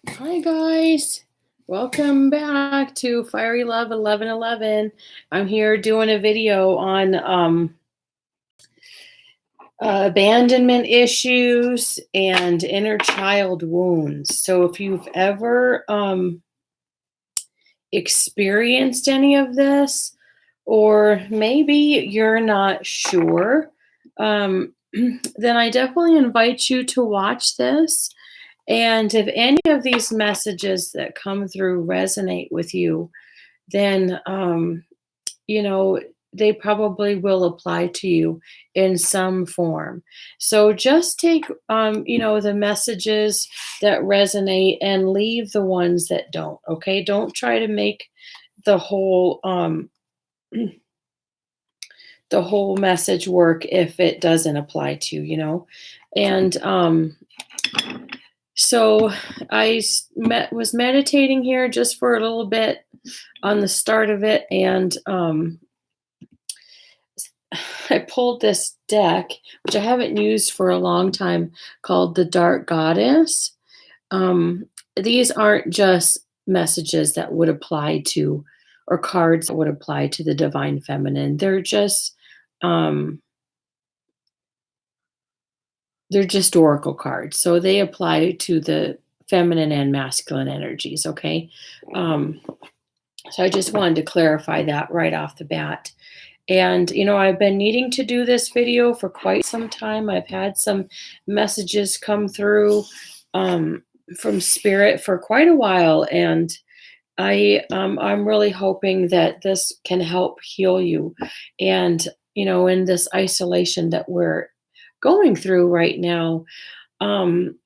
Hi guys, welcome back to Fiery Love 1111. I'm here doing a video on abandonment issues and inner child wounds. So if you've ever experienced any of this, or maybe you're not sure, then I definitely invite you to watch this. And if any of these messages that come through resonate with you, then you know they probably will apply to you in some form. So just take the messages that resonate and leave the ones that don't. Okay, don't try to make the whole the whole message work if it doesn't apply to you. And so was meditating here just for a little bit on the start of it, and I pulled this deck, which I haven't used for a long time, called the Dark Goddess. These aren't just messages that would apply to, or cards that would apply to the divine feminine. Um, they're just oracle cards, so they apply to the feminine and masculine energies. Okay, um, so I just wanted to clarify that right off the bat. And, I've been needing to do this video for quite some time. I've had some messages come through from spirit for quite a while. And I'm really hoping that this can help heal you. And, in this isolation that we're going through right now, um,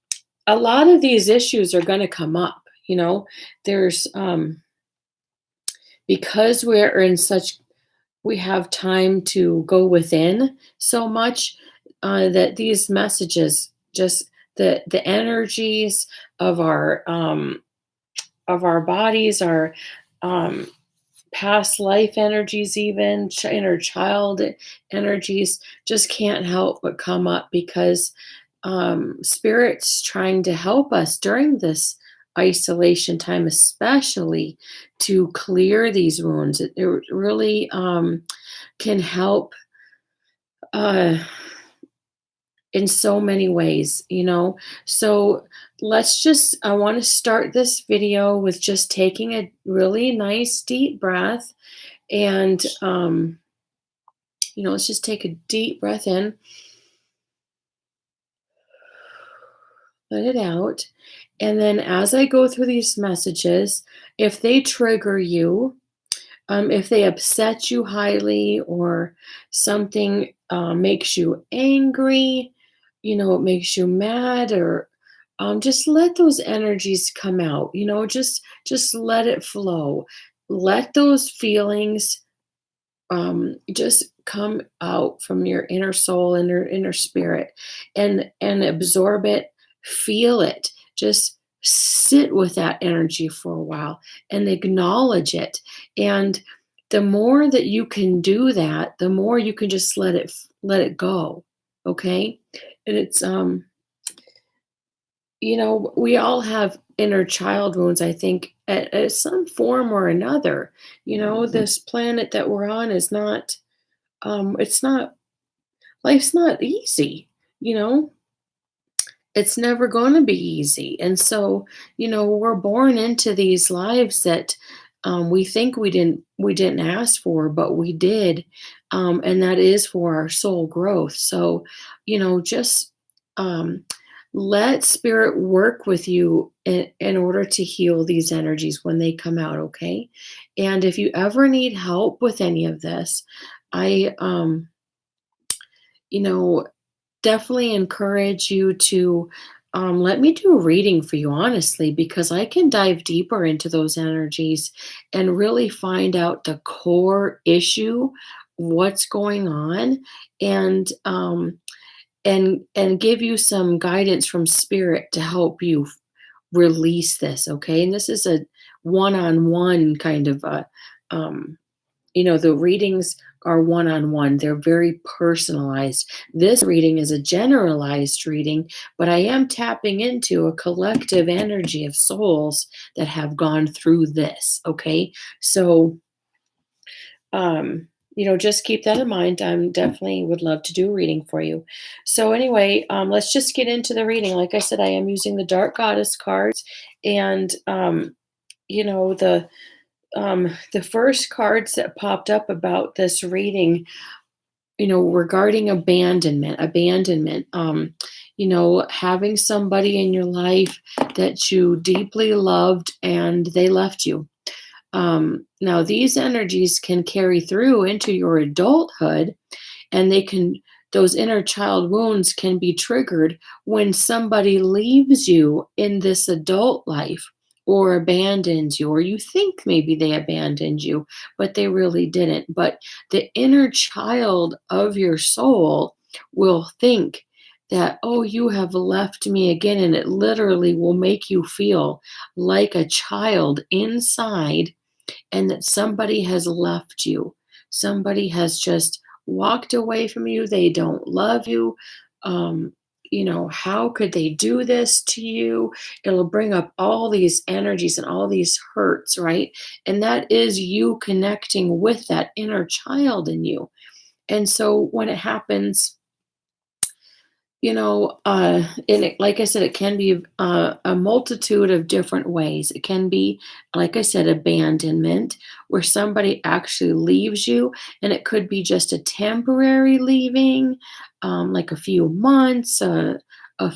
a lot of these issues are going to come up. There's, because we're in such we have time to go within so much, that these messages, just the energies of our bodies, our um, past life energies, even inner child energies, just can't help but come up because spirit's trying to help us during this isolation time, especially to clear these wounds. It really can help uh, in so many ways. So I want to start this video with just taking a really nice deep breath. And, let's just take a deep breath in, let it out. And then as I go through these messages, if they trigger you, if they upset you highly, or something makes you angry, it makes you mad, or just let those energies come out. Just let it flow. Let those feelings just come out from your inner soul and your inner spirit, and absorb it, feel it. Just sit with that energy for a while and acknowledge it. And the more that you can do that, the more you can just let it go. Okay? And it's we all have inner child wounds, I think, at some form or another. This planet that we're on is not, it's not, life's not easy, you know? It's never going to be easy. And so, we're born into these lives that we think we didn't ask for, but we did. And that is for our soul growth. So, just um, let spirit work with you in order to heal these energies when they come out. Okay. And if you ever need help with any of this, I, you know, definitely encourage you to let me do a reading for you, honestly, because I can dive deeper into those energies and really find out the core issue, what's going on, and and give you some guidance from spirit to help you release this. Okay, and this is a one-on-one kind of the readings are one-on-one. They're very personalized. This reading is a generalized reading, but I am tapping into a collective energy of souls that have gone through this, okay? So, just keep that in mind. I'm definitely would love to do a reading for you. So anyway, let's just get into the reading. Like I said, I am using the Dark Goddess cards, and you know the the first cards that popped up about this reading, regarding abandonment, having somebody in your life that you deeply loved and they left you. Now, these energies can carry through into your adulthood, and those inner child wounds can be triggered when somebody leaves you in this adult life or abandons you, or you think maybe they abandoned you, but they really didn't. But the inner child of your soul will think that, oh, you have left me again, and it literally will make you feel like a child inside, and that somebody has left you. Somebody has just walked away from you. They don't love you. How could they do this to you? It'll bring up all these energies and all these hurts, right? And that is you connecting with that inner child in you. And so when it happens, and like I said, it can be a multitude of different ways. It can be, like I said, abandonment, where somebody actually leaves you, and it could be just a temporary leaving, like a few months, a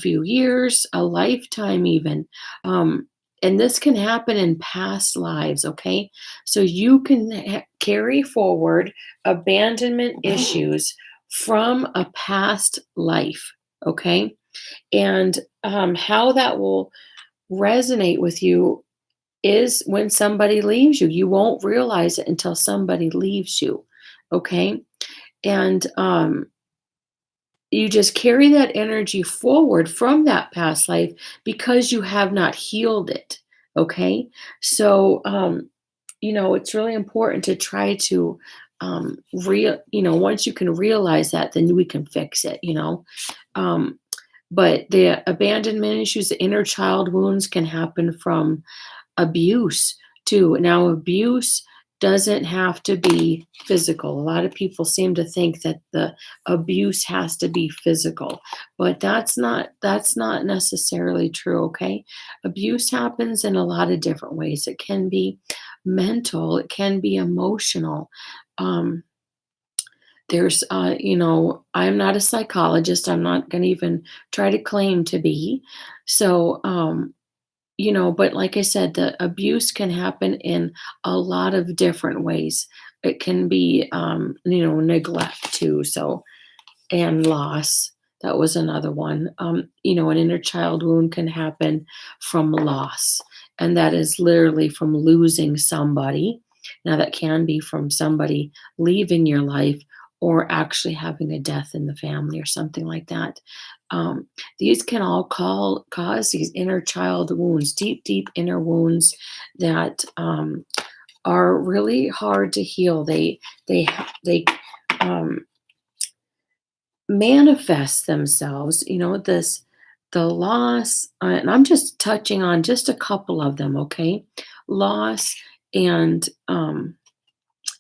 few years, a lifetime, even. Um, and this can happen in past lives, okay? So you can carry forward abandonment issues from a past life. Okay. And how that will resonate with you is when somebody leaves you. You won't realize it until somebody leaves you. Okay. And you just carry that energy forward from that past life because you have not healed it. Okay. So, it's really important to try to once you can realize that, then we can fix it. um, but the abandonment issues, the inner child wounds can happen from abuse too. Now, abuse doesn't have to be physical. A lot of people seem to think that the abuse has to be physical, but that's not necessarily true, okay? Abuse happens in a lot of different ways. It can be mental, it can be emotional. Um, I'm not a psychologist. I'm not going to even try to claim to be. So, but like I said, the abuse can happen in a lot of different ways. It can be, neglect too. So, and loss. That was another one. An inner child wound can happen from loss, and that is literally from losing somebody. Now, that can be from somebody leaving your life or actually having a death in the family or something like that. Um, these can all cause these inner child wounds, deep, deep inner wounds that are really hard to heal. They um, manifest themselves, the loss, and I'm just touching on just a couple of them, okay? Loss and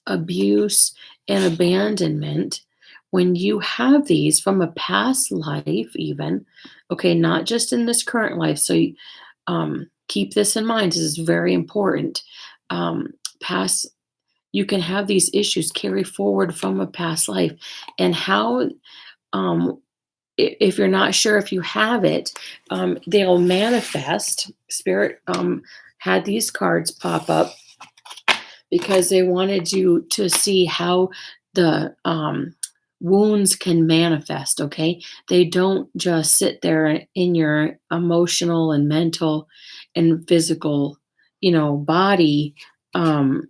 abuse and abandonment. When you have these from a past life, even, okay, not just in this current life. So keep this in mind. This is very important. Um, past, you can have these issues carry forward from a past life, and how um, if you're not sure if you have it, they'll manifest. Spirit had these cards pop up because they wanted you to see how the wounds can manifest. Okay, they don't just sit there in your emotional and mental and physical, body, um,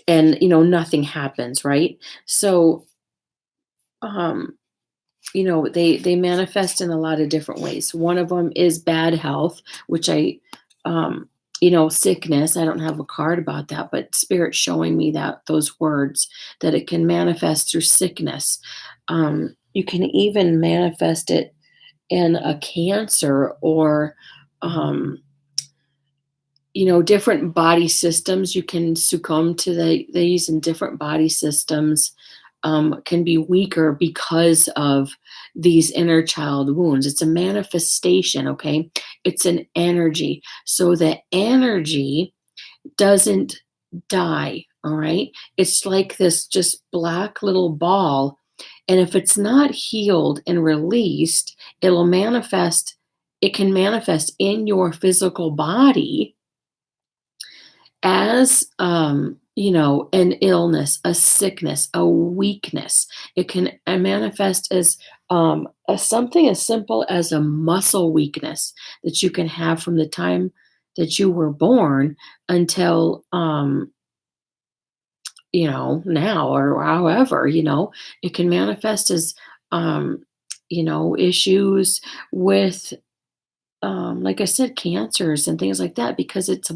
and nothing happens, right? So, um, they manifest in a lot of different ways. One of them is bad health, which I um sickness. I don't have a card about that, but spirit showing me that those words, that it can manifest through sickness. You can even manifest it in a cancer or, um, different body systems. You can succumb to these, and different body systems can be weaker because of these inner child wounds. It's a manifestation, okay? It's an energy. So the energy doesn't die, all right? It's like this just black little ball. And if it's not healed and released, it'll manifest, it can manifest in your physical body as an illness, a sickness, a weakness. It can manifest as something as simple as a muscle weakness that you can have from the time that you were born until now, or however. It can manifest as issues with, like I said, cancers and things like that, because it's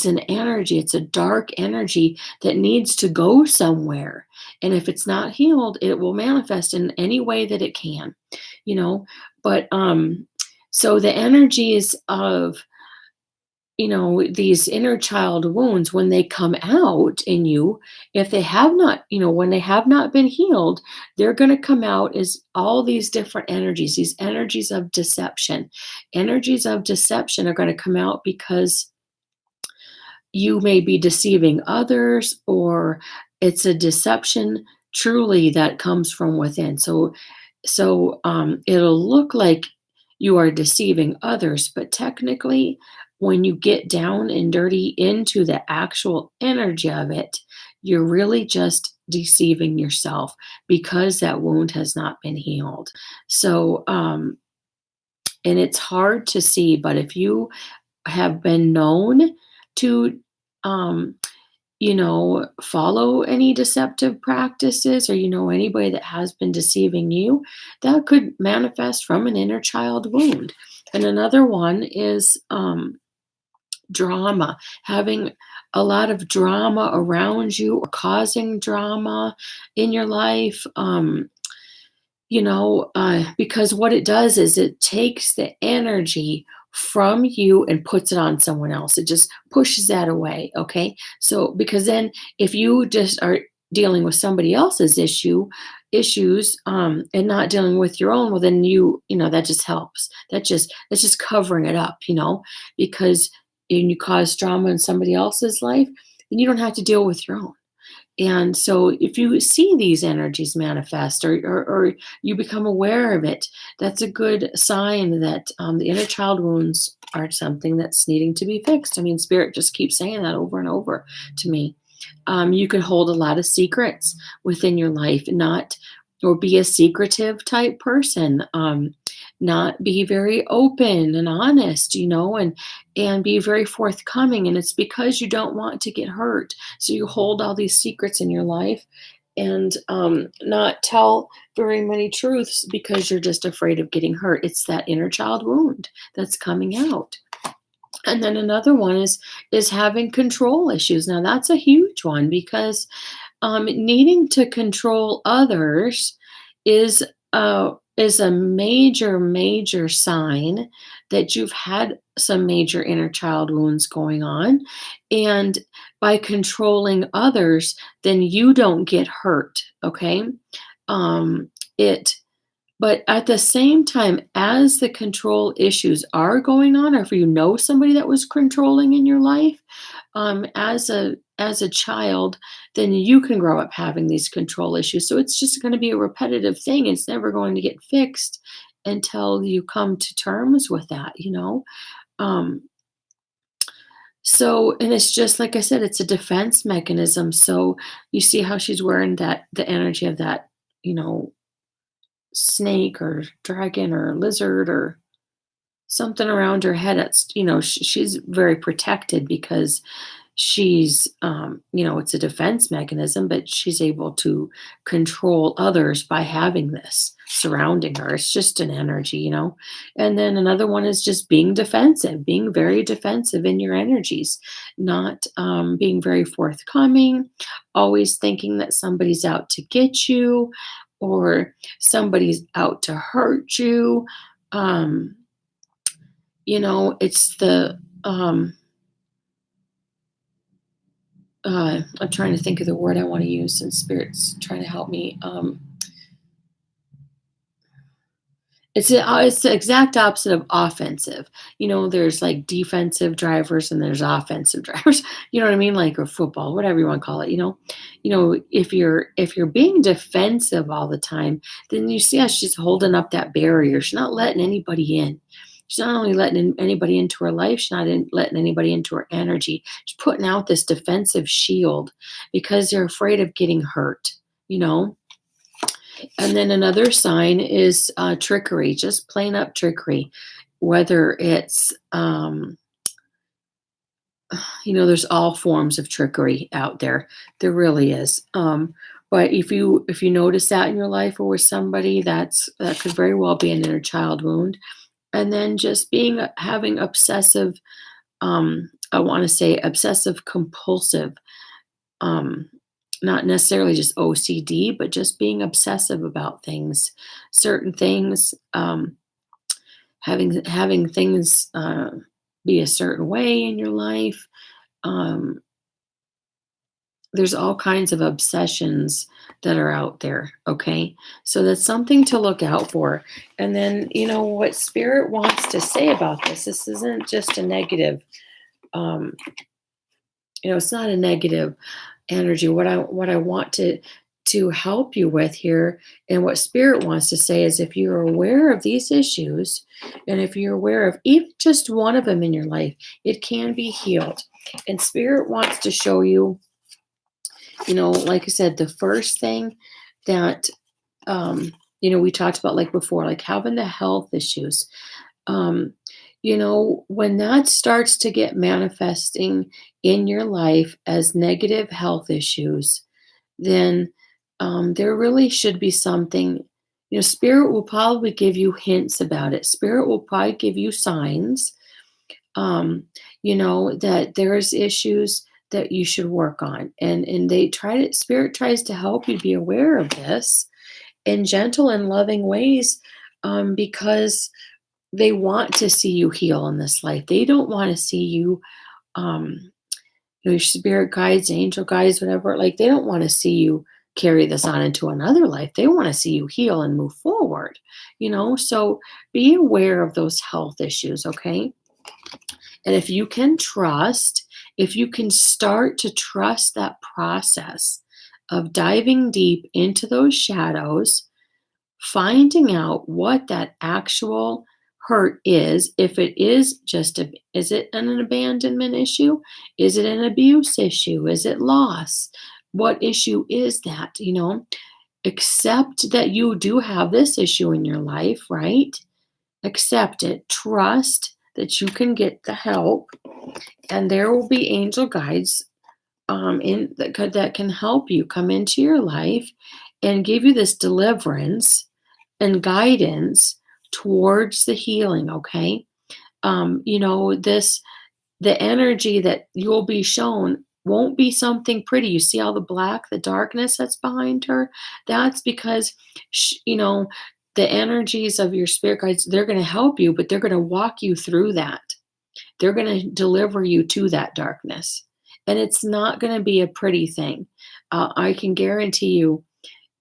an energy. It's a dark energy that needs to go somewhere. And if it's not healed, it will manifest in any way that it can, you know. But so the energies of, these inner child wounds, when they come out in you, if they have not, when they have not been healed, they're going to come out as all these different energies, these energies of deception. Energies of deception are going to come out because you may be deceiving others, or it's a deception truly that comes from within. So it'll look like you are deceiving others, but technically, when you get down and dirty into the actual energy of it, you're really just deceiving yourself because that wound has not been healed. So and it's hard to see, but if you have been known to, um, follow any deceptive practices, or anybody that has been deceiving you, that could manifest from an inner child wound. And another one is drama, having a lot of drama around you, or causing drama in your life. Because what it does is it takes the energy from you and puts it on someone else. It just pushes that away. Okay. So, because then if you just are dealing with somebody else's issues, and not dealing with your own, well, then that just helps. That's just covering it up, because when you cause drama in somebody else's life, then you don't have to deal with your own. And so if you see these energies manifest, or you become aware of it, that's a good sign that the inner child wounds are something that's needing to be fixed. I mean, Spirit just keeps saying that over and over to me. You can hold a lot of secrets within your life, not or be a secretive type person, not be very open and honest, and be very forthcoming. And it's because you don't want to get hurt. So you hold all these secrets in your life, and not tell very many truths because you're just afraid of getting hurt. It's that inner child wound that's coming out. And then another one is having control issues. Now that's a huge one, because needing to control others is a major sign that you've had some major inner child wounds going on. And by controlling others, then you don't get hurt. Okay. It But at the same time, as the control issues are going on, or if you know somebody that was controlling in your life, as a child, then you can grow up having these control issues. So it's just going to be a repetitive thing. It's never going to get fixed until you come to terms with that. Um, and it's just like I said, it's a defense mechanism. So you see how she's wearing the energy of that, you know, snake or dragon or lizard or something around her head. That's, she's very protected because she's, it's a defense mechanism, but she's able to control others by having this. surrounding her. It's just an energy, And then another one is just being defensive, being very defensive in your energies, not being very forthcoming, always thinking that somebody's out to get you or somebody's out to hurt you. Um, it's I'm trying to think of the word I want to use, and spirit's trying to help me. It's the exact opposite of offensive. There's like defensive drivers and there's offensive drivers. You know what I mean? Like, or football, whatever you want to call it. If you're being defensive all the time, then you see how she's holding up that barrier. She's not letting anybody in. She's not only letting anybody into her life, she's not letting anybody into her energy. She's putting out this defensive shield because they're afraid of getting hurt. You know, and then another sign is trickery, just plain up trickery. Whether it's, there's all forms of trickery out there. There really is. But if you notice that in your life or with somebody, that could very well be an inner child wound. And then just having obsessive, I want to say obsessive compulsive, um, not necessarily just OCD, but just being obsessive about things, certain things, having things be a certain way in your life. Um, there's all kinds of obsessions that are out there. Okay, so that's something to look out for. And then what spirit wants to say about this. This isn't just a negative. Um, it's not a negative energy. What I want to help you with here, and what spirit wants to say, is if you're aware of these issues, and if you're aware of even just one of them in your life, it can be healed. And spirit wants to show you, like I said, the first thing that we talked about, like before, like having the health issues. um, when that starts to get manifesting in your life as negative health issues, then there really should be something. Spirit will probably give you hints about it. Spirit will probably give you signs, that there's issues that you should work on. And spirit tries to help you be aware of this in gentle and loving ways, because they want to see you heal in this life. They don't want to see you, um, your spirit guides, angel guides, whatever. Like, they don't want to see you carry this on into another life. They want to see you heal and move forward. So be aware of those health issues, okay? And if you can start to trust that process of diving deep into those shadows, finding out what that actual hurt is. If it is is it an abandonment issue? Is it an abuse issue? Is it loss? What issue is that? Accept that you do have this issue in your life, right? Accept it. Trust that you can get the help, and there will be angel guides that can help you come into your life and give you this deliverance and guidance towards the healing. Okay, the energy that you'll be shown won't be something pretty. You see all the black, the darkness that's behind her. That's because the energies of your spirit guides, they're going to help you, but they're going to walk you through that. They're going to deliver you to that darkness. And it's not going to be a pretty thing. I can guarantee you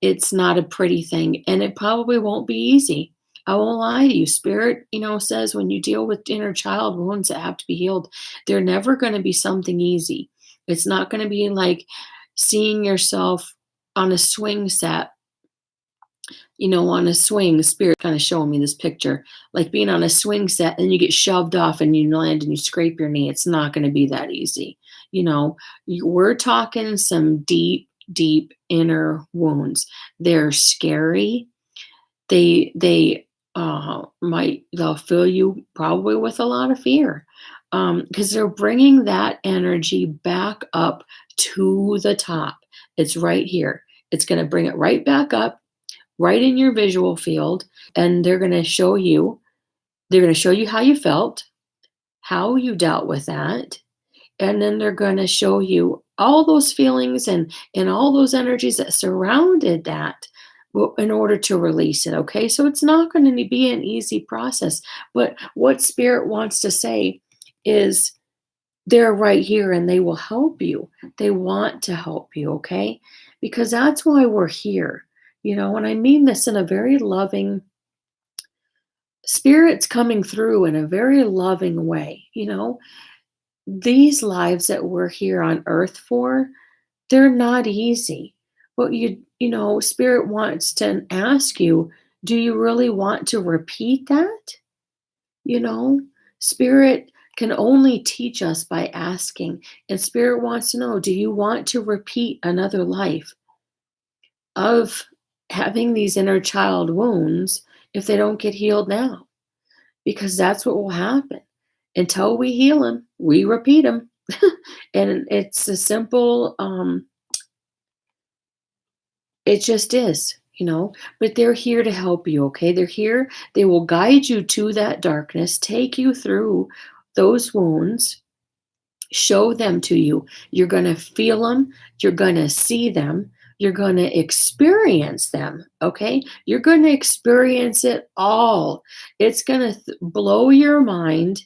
it's not a pretty thing. And it probably won't be easy. I won't lie to you. Spirit, says when you deal with inner child wounds that have to be healed, they're never going to be something easy. It's not going to be like seeing yourself on a swing set, on a swing. Spirit kind of showing me this picture, like being on a swing set and you get shoved off and you land and you scrape your knee. It's not going to be that easy. We're talking some deep, deep inner wounds. They're scary. They'll fill you probably with a lot of fear, because they're bringing that energy back up to the top. It's right here. It's going to bring it right back up, right in your visual field, and they're going to show you how you felt, how you dealt with that, and then they're going to show you all those feelings and all those energies that surrounded that in order to release it. Okay, so it's not going to be an easy process, but what spirit wants to say is they're right here and they will help you. They want to help you. Okay, because that's why we're here. And I mean this in a very loving, spirits coming through in a very loving way. These lives that we're here on earth for, they're not easy. But spirit wants to ask you, do you really want to repeat that? You know, Spirit can only teach us by asking. And spirit wants to know, do you want to repeat another life of having these inner child wounds if they don't get healed now? Because that's what will happen. Until we heal them, we repeat them. And it's a simple, it just is. But they're here to help you, okay? They're here. They will guide you to that darkness, take you through those wounds, show them to you. You're going to feel them. You're going to see them. You're going to experience them, okay? You're going to experience it all. It's going to blow your mind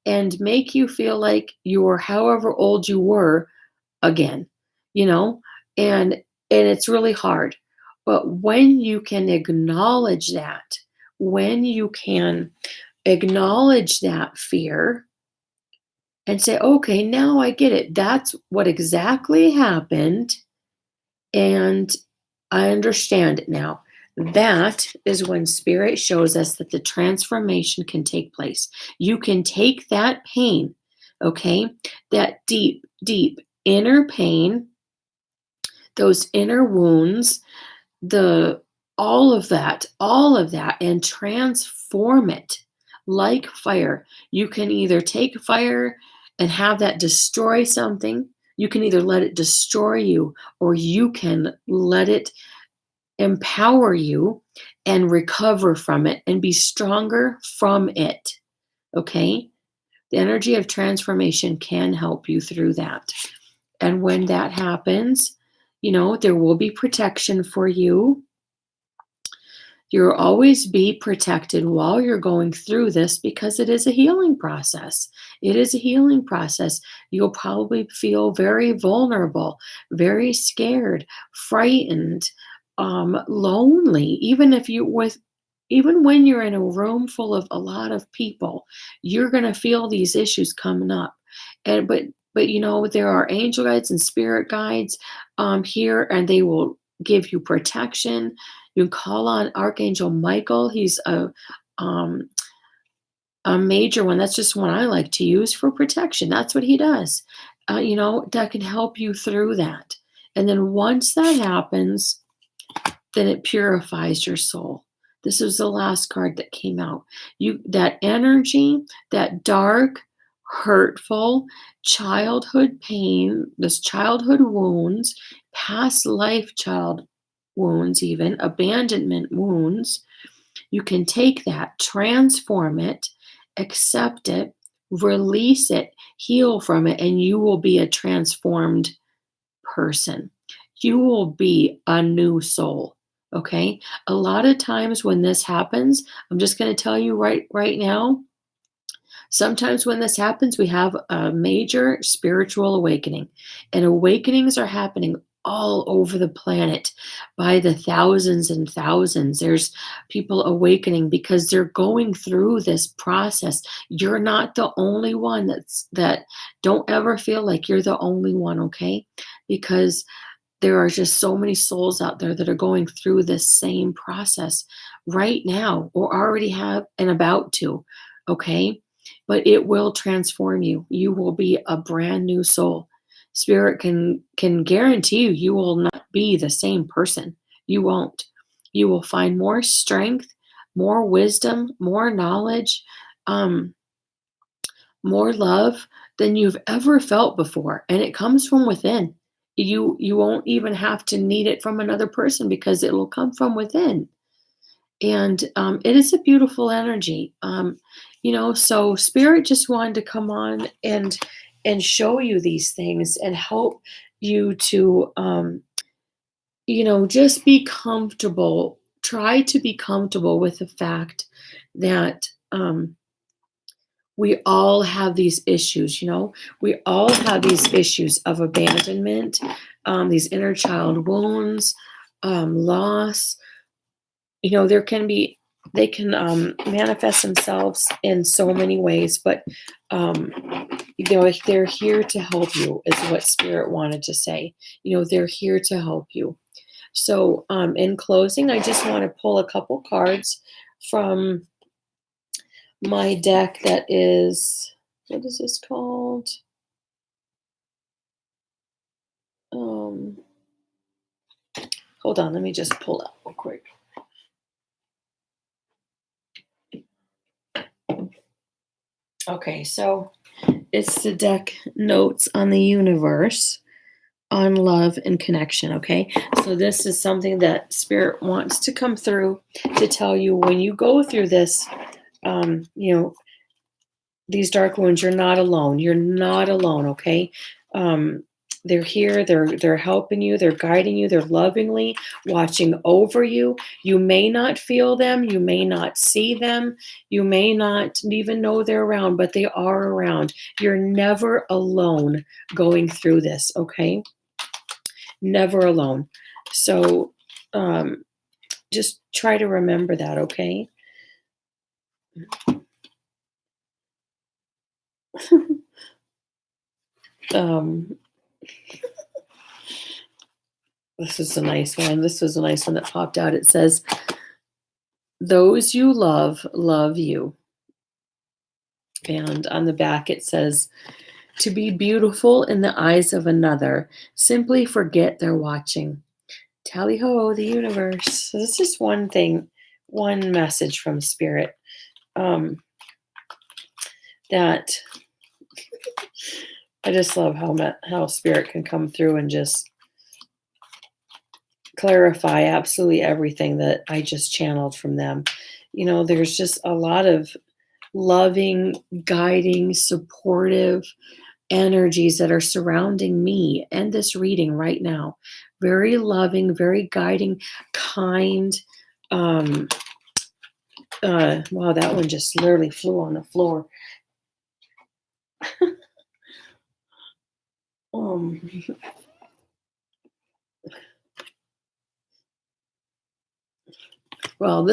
and make you feel like you're however old you were again, you know? And it's really hard. But when you can acknowledge that, when you can acknowledge that fear and say, okay, now I get it. That's what exactly happened. And I understand it now. That is when spirit shows us that the transformation can take place. You can take that pain, okay, that deep, deep inner pain, those inner wounds, the all of that, and transform it like fire. You can either take fire and have that destroy something. You can either let it destroy you, or you can let it empower you and recover from it and be stronger from it. Okay? The energy of transformation can help you through that. And when that happens, there will be protection for you. You'll always be protected while you're going through this because it is a healing process. It is a healing process. You'll probably feel very vulnerable, very scared, frightened, lonely, even when you're in a room full of a lot of people, you're going to feel these issues coming up. But there are angel guides and spirit guides here, and they will give you protection. You can call on Archangel Michael. He's a major one. That's just one I like to use for protection. That's what he does. That can help you through that. And then once that happens, then it purifies your soul. This is the last card that came out. That energy, that dark, hurtful childhood pain, this childhood wounds, past life child wounds, even abandonment wounds, you can take that, transform it, accept it, release it, heal from it, and you will be a transformed person. You will be a new soul. Okay? A lot of times when this happens, I'm just going to tell you right now, sometimes when this happens, we have a major spiritual awakening. And awakenings are happening all over the planet by the thousands and thousands. There's people awakening because they're going through this process. You're not the only one that don't ever feel like you're the only one, okay? Because there are just so many souls out there that are going through this same process right now, or already have and about to, okay? But it will transform you. You will be a brand new soul. Spirit can guarantee you will not be the same person. You won't. You will find more strength, more wisdom, more knowledge, more love than you've ever felt before, and it comes from within. You won't even have to need it from another person because it will come from within. And it is a beautiful energy. So spirit just wanted to come on and show you these things and help you to just be comfortable. Try to be comfortable with the fact that we all have these issues. We all have these issues of abandonment, these inner child wounds, loss. There can be they can manifest themselves in so many ways, but um, they're here to help you, is what Spirit wanted to say. They're here to help you. So, in closing, I just want to pull a couple cards from my deck that is, what is this called? Um, Hold on, let me just pull out real quick. Okay, so it's the deck Notes on the Universe on Love and Connection. Okay, so this is something that Spirit wants to come through to tell you when you go through this, um, you know, these dark wounds, you're not alone. You're not alone, okay? Um, they're here, they're helping you, they're guiding you, they're lovingly watching over you. You may not feel them, you may not see them, you may not even know they're around, but they are around. You're never alone going through this, okay? Never alone. So um, just try to remember that, okay? um, this is a nice one. This was a nice one that popped out. It says, "Those you love you." And on the back it says, "To be beautiful in the eyes of another, simply forget they're watching." Tally ho, the universe. So this is one thing, one message from Spirit, um, that I just love how Spirit can come through and just clarify absolutely everything that I just channeled from them. There's just a lot of loving, guiding, supportive energies that are surrounding me and this reading right now. Very loving, very guiding, kind. Um, wow, that one just literally flew on the floor. um, well,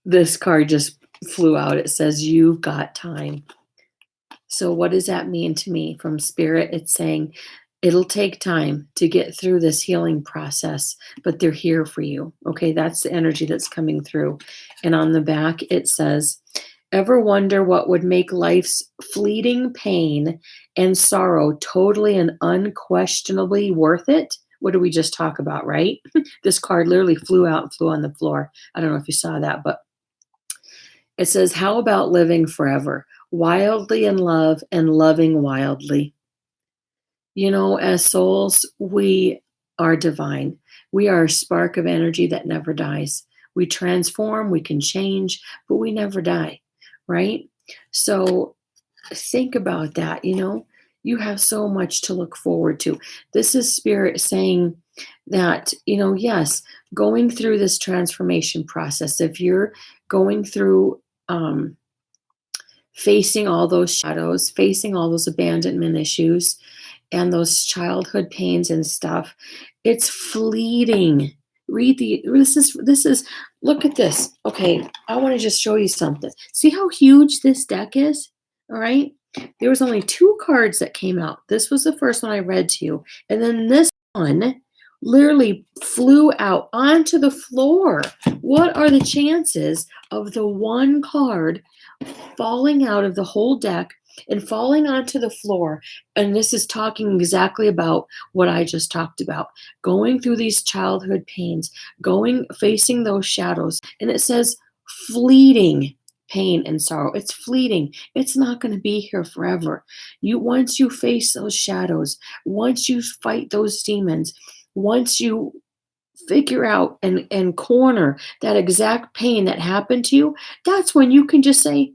this card just flew out. It says, "You've got time." So, what does that mean to me from Spirit? It's saying it'll take time to get through this healing process, but they're here for you. Okay, that's the energy that's coming through. And on the back, it says, "Ever wonder what would make life's fleeting pain and sorrow totally and unquestionably worth it?" What did we just talk about, right? This card literally flew out and flew on the floor. I don't know if you saw that, but it says, "How about living forever, wildly in love and loving wildly?" As souls, we are divine. We are a spark of energy that never dies. We transform, we can change, but we never die, right? So think about that. You have so much to look forward to. This is Spirit saying that, yes, going through this transformation process, if you're going through, facing all those shadows, facing all those abandonment issues, and those childhood pains and stuff, it's fleeting. This is look at this. Okay, I want to just show you something. See how huge this deck is? All right. There was only two cards that came out. This was the first one I read to you. And then this one literally flew out onto the floor. What are the chances of the one card falling out of the whole deck and falling onto the floor? And this is talking exactly about what I just talked about, going through these childhood pains, facing those shadows. And it says fleeting pain and sorrow. It's fleeting. It's not going to be here forever. Once you face those shadows, once you fight those demons, once you figure out and corner that exact pain that happened to you, that's when you can just say,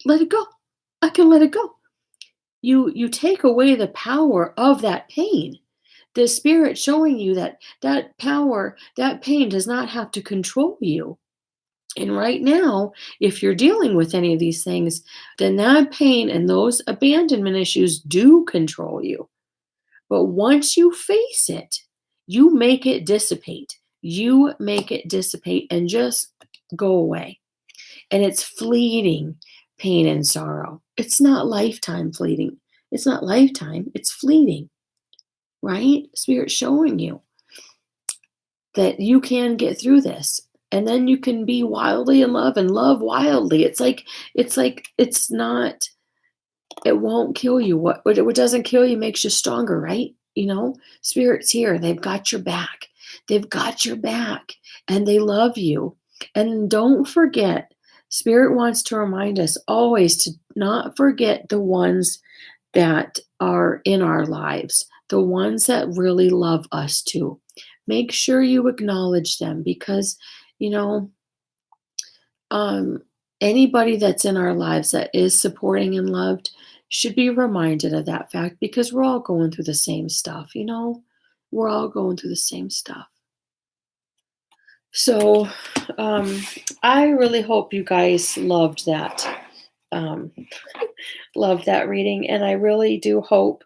let it go. I can let it go. You take away the power of that pain. The spirit showing you that that power, that pain does not have to control you. And right now, if you're dealing with any of these things, then that pain and those abandonment issues do control you. But once you face it, you make it dissipate. You make it dissipate and just go away. And it's fleeting pain and sorrow. It's not lifetime fleeting. It's not lifetime, it's fleeting, right? Spirit showing you that you can get through this. And then you can be wildly in love and love wildly. It's not, it won't kill you. What doesn't kill you makes you stronger, right? You know, Spirit's here. They've got your back. They've got your back and they love you. And don't forget, Spirit wants to remind us always to not forget the ones that are in our lives, the ones that really love us too. Make sure you acknowledge them because, you know, um, anybody that's in our lives that is supporting and loved should be reminded of that fact because we're all going through the same stuff, you know? We're all going through the same stuff. So, um, I really hope you guys loved that. Um, loved that reading, and I really do hope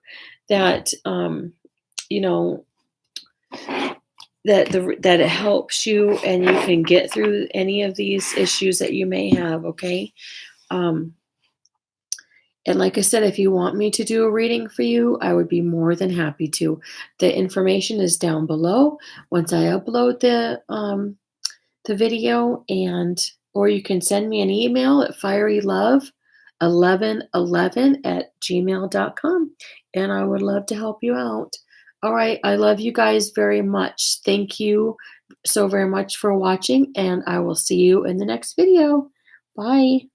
that you know that it helps you and you can get through any of these issues that you may have. Okay, um, and like I said, if you want me to do a reading for you, I would be more than happy to. The information is down below once I upload the video, and or you can send me an email at firylove1111@gmail.com, and I would love to help you out. All right, I love you guys very much. Thank you so very much for watching, and I will see you in the next video. Bye.